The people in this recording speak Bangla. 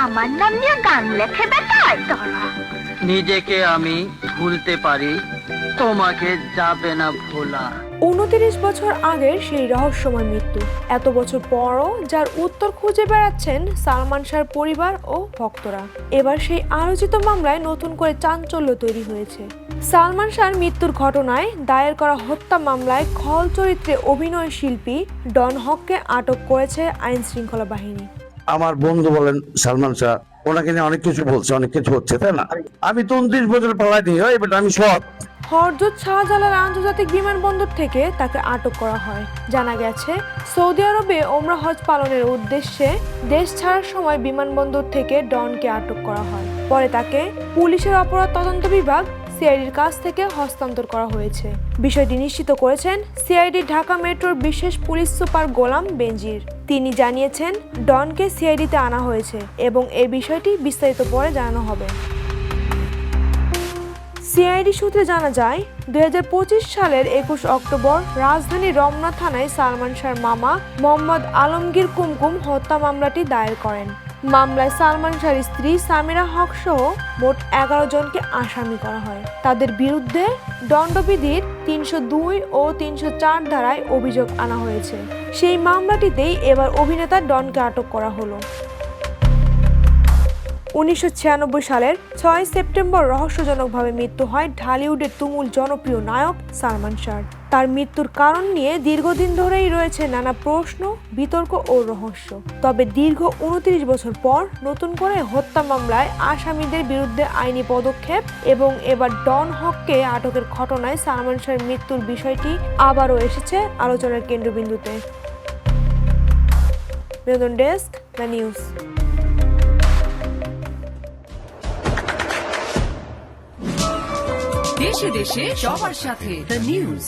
আমার নাম নিয়ে গান লেখে বেটায় তোরা। নিজেকে আমি ভুলতে পারি, তোমাকে যাবে না ভোলা। 29 বছর আগের সেই রহস্যময় মৃত্যু, এত বছর পরও যার উত্তর খুঁজে বেড়াচ্ছেন সালমান শাহর পরিবার ও ভক্তরা। এবার সেই আলোচিত মামলায় নতুন করে চাঞ্চল্য তৈরি হয়েছে। সালমান শাহর মৃত্যুর ঘটনায় দায়ের করা হত্যা মামলায় খল চরিত্রে অভিনয় শিল্পী ডন হককে আটক করেছে আইন শৃঙ্খলা বাহিনী। আমার বন্ধু বলেন সালমান শাহ, ওনাকে নিয়ে অনেক কিছু বলছে, অনেক কিছু হচ্ছে, তাই না? আমি তো 29 বছর পালাইনি, এবার আমি সৎ। হরজত শাহজালাল আন্তর্জাতিক বিমানবন্দর থেকে তাকে আটক করা হয়। জানা গেছে, সৌদি আরবে ওমরা হজ পালনের উদ্দেশ্যে দেশ ছাড়ার সময় বিমানবন্দর থেকে ডনকে আটক করা হয়। পরে তাকে পুলিশের অপরাধ তদন্ত বিভাগ সিআইডির কাছ থেকে হস্তান্তর করা হয়েছে। বিষয়টি নিশ্চিত করেছেন সিআইডি ঢাকা মেট্রোর বিশেষ পুলিশ সুপার গোলাম বেনজির। তিনি জানিয়েছেন, ডনকে সিআইডিতে আনা হয়েছে এবং এই বিষয়টি বিস্তারিত পরে জানানো হবে। সিআইডি সূত্রে জানা যায়, 2025 সালের 21 অক্টোবর রাজধানীর রমনা থানায় সালমান শাহর মামা মোহাম্মদ আলমগীর কুমকুম হত্যা মামলাটি দায়ের করেন। মামলায় সালমান শাহর স্ত্রী সামিরা হক সহ মোট 11 জনকে আসামি করা হয়। তাদের বিরুদ্ধে দণ্ডবিধির 302 ও 304 ধারায় অভিযোগ আনা হয়েছে। সেই মামলাটিতেই এবার অভিনেতা ডনকে আটক করা হলো। 1996 সালের 6 সেপ্টেম্বর রহস্যজনকভাবে মৃত্যু হয় ঢালিউডের তুমুল জনপ্রিয় নায়ক সালমান শাহর। তার মৃত্যুর কারণ নিয়ে দীর্ঘদিন ধরেই রয়েছে নানা প্রশ্ন, বিতর্ক ও রহস্য। তবে দীর্ঘ 29 বছর পর নতুন করে হত্যা মামলায় আসামিদের বিরুদ্ধে আইনি পদক্ষেপ এবং এবার ডন হককে আটকের ঘটনায় সালমান শাহর মৃত্যুর বিষয়টি আবারও এসেছে আলোচনার কেন্দ্রবিন্দুতে। বিনোদন ডেস্ক, দ্য নিউজ। দেশে দেশে সবার সাথে দ্য নিউজ।